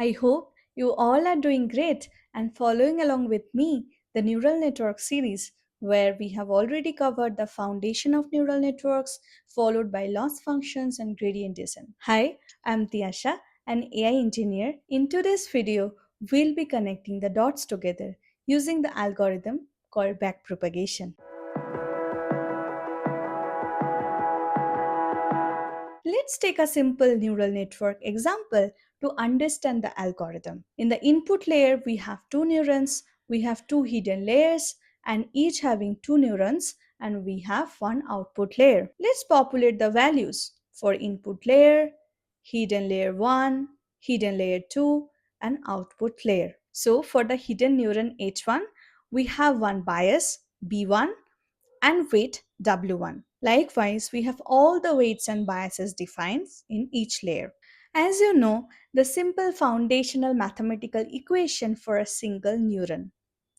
I hope you all are doing great and following along with me the neural network series where we have already covered the foundation of neural networks followed by loss functions and gradient descent. Hi, I'm Tiasha, an AI engineer. In today's video, we'll be connecting the dots together using the algorithm called backpropagation. Let's take a simple neural network example to understand the algorithm. In the input layer, we have two neurons, we have two hidden layers, and each having two neurons, and we have one output layer. Let's populate the values for input layer, hidden layer 1, hidden layer 2, and output layer. So for the hidden neuron H1, we have one bias B1 and weight W1. Likewise, we have all the weights and biases defined in each layer. As you know, the simple foundational mathematical equation for a single neuron,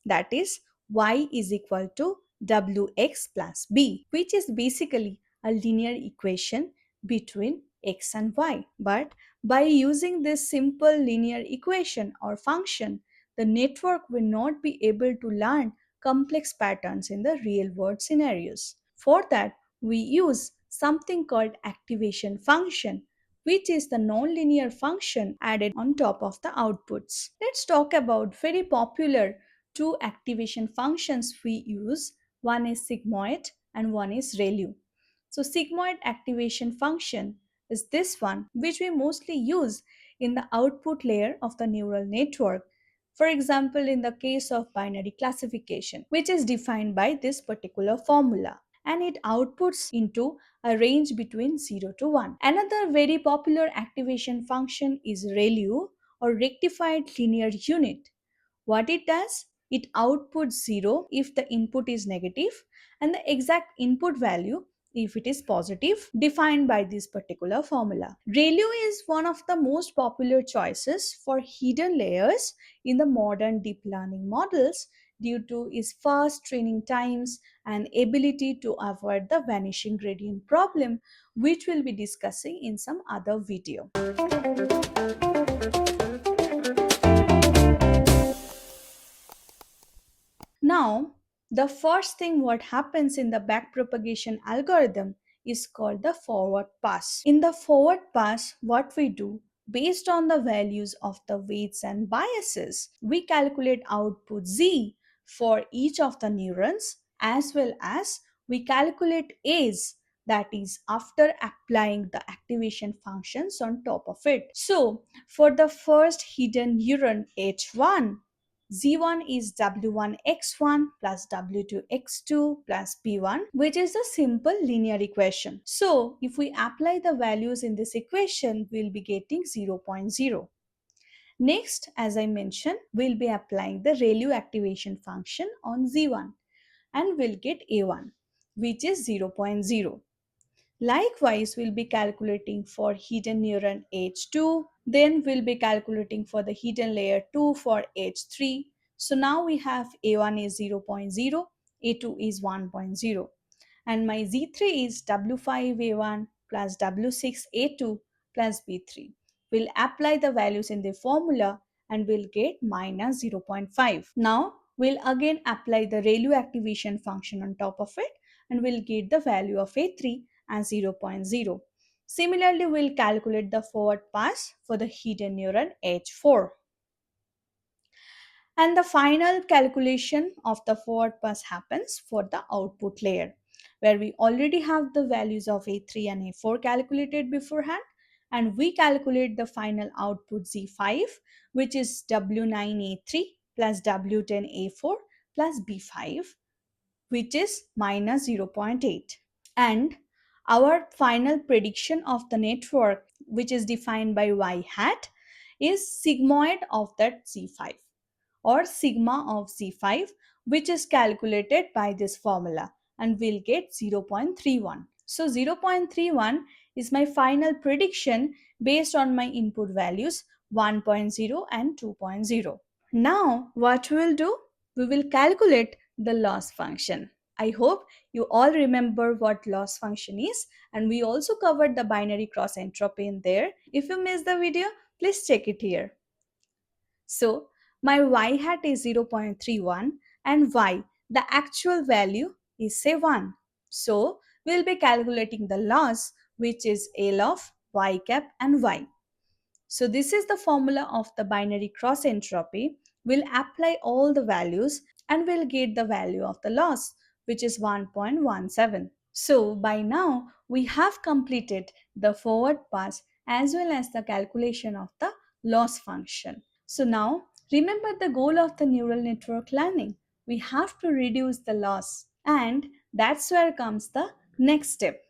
that is y is equal to wx plus b, which is basically a linear equation between x and y. But by using this simple linear equation or function, the network will not be able to learn complex patterns in the real world scenarios. For that, we use something called activation function, which is the nonlinear function added on top of the outputs. Let's talk about very popular two activation functions we use. One is sigmoid and one is ReLU. So sigmoid activation function is this one which we mostly use in the output layer of the neural network. For example, in the case of binary classification, which is defined by this particular formula, and it outputs into a range between 0 to 1. Another very popular activation function is ReLU or rectified linear unit. What it does? It outputs 0 if the input is negative and the exact input value if it is positive defined by this particular formula. ReLU is one of the most popular choices for hidden layers in the modern deep learning models due to its fast training times and ability to avoid the vanishing gradient problem, which we'll be discussing in some other video. Now, the first thing what happens in the backpropagation algorithm is called the forward pass. In the forward pass, what we do, based on the values of the weights and biases, we calculate output z for each of the neurons as well as we calculate A's, that is after applying the activation functions on top of it. So for the first hidden neuron H1, Z1 is W1x1 plus W2x2 plus P1, which is a simple linear equation. So if we apply the values in this equation, we'll be getting zero point 0. Next, as I mentioned, we'll be applying the ReLU activation function on Z1 and we'll get A1, which is zero point 0. Likewise, we'll be calculating for hidden neuron H2, then we'll be calculating for the hidden layer 2 for H3. So now we have A1 is zero point 0, A2 is 1.0, and my Z3 is W5A1 plus W6A2 plus B3. We'll apply the values in the formula and we'll get minus zero point 0.5. Now we'll again apply the ReLU activation function on top of it and we'll get the value of A3 as zero point 0. Similarly, we'll calculate the forward pass for the hidden neuron H4. And the final calculation of the forward pass happens for the output layer, where we already have the values of A3 and A4 calculated beforehand, and we calculate the final output Z5, which is W9A3 plus W10A4 plus B5, which is minus zero point 0.8. And our final prediction of the network, which is defined by y hat, is sigmoid of that Z5 or sigma of Z5, which is calculated by this formula, and we'll get 0.31. So 0.31 is my final prediction based on my input values 1.0 and 2.0. Now, what we will do? We will calculate the loss function. I hope you all remember what loss function is, and we also covered the binary cross entropy in there. If you missed the video, please check it here. So my y hat is 0.31 and y, the actual value is say 1. So we'll be calculating the loss, which is L of y cap and y. So this is the formula of the binary cross entropy. We'll apply all the values and we'll get the value of the loss, which is 1.17. So by now we have completed the forward pass as well as the calculation of the loss function. So now remember the goal of the neural network learning. We have to reduce the loss, and that's where comes the next step,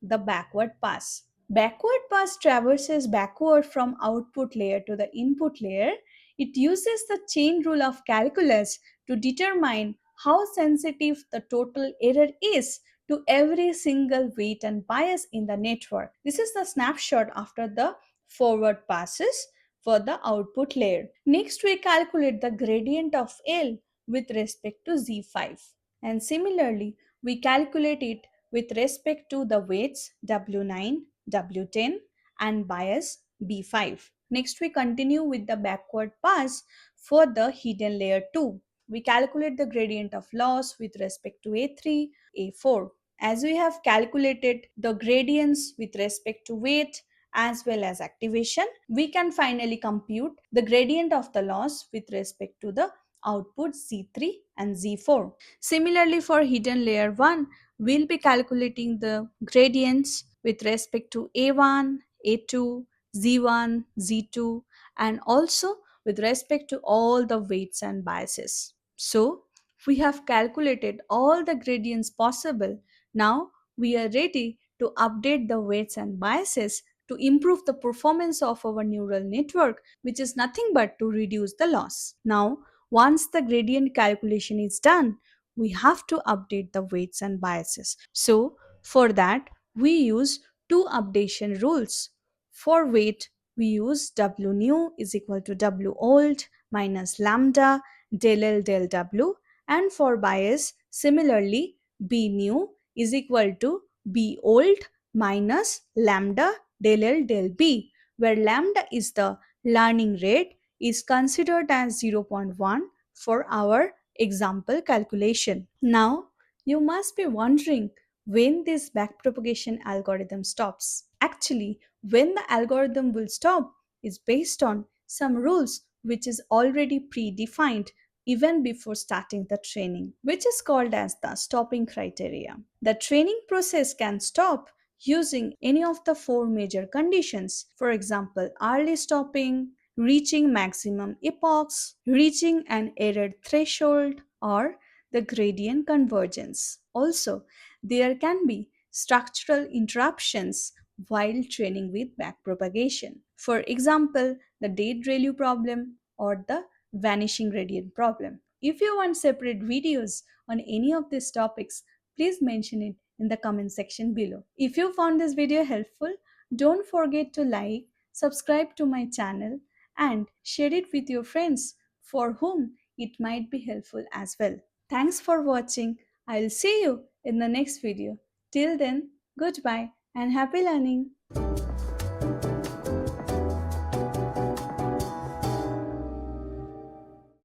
the backward pass. Backward pass traverses backward from output layer to the input layer. It uses the chain rule of calculus to determine how sensitive the total error is to every single weight and bias in the network. This is the snapshot after the forward passes for the output layer. Next, we calculate the gradient of L with respect to Z5. And similarly, we calculate it with respect to the weights W9, W10 and bias B5. Next, we continue with the backward pass for the hidden layer 2. We calculate the gradient of loss with respect to A3, A4. As we have calculated the gradients with respect to weight as well as activation, we can finally compute the gradient of the loss with respect to the output Z3 and Z4. Similarly, for hidden layer 1, we'll be calculating the gradients with respect to A1, A2, Z1, Z2, and also with respect to all the weights and biases. So, we have calculated all the gradients possible. Now, we are ready to update the weights and biases to improve the performance of our neural network, which is nothing but to reduce the loss. Now, once the gradient calculation is done, we have to update the weights and biases. So, for that, we use two updation rules. For weight, we use W new is equal to W old minus lambda del L del W, and for bias, similarly, B new is equal to B old minus lambda del L del B, where lambda is the learning rate is considered as zero point 0.1 for our example calculation. Now, you must be wondering when this backpropagation algorithm stops. Actually, when the algorithm will stop is based on some rules which is already predefined even before starting the training, which is called as the stopping criteria. The training process can stop using any of the four major conditions. For example, early stopping, reaching maximum epochs, reaching an error threshold, or the gradient convergence. Also, there can be structural interruptions while training with backpropagation. For example, the dead ReLU problem or the vanishing gradient problem. If you want separate videos on any of these topics, please mention it in the comment section below. If you found this video helpful, don't forget to like, subscribe to my channel, and share it with your friends for whom it might be helpful as well. Thanks for watching. I'll see you in the next video. Till then, goodbye and happy learning.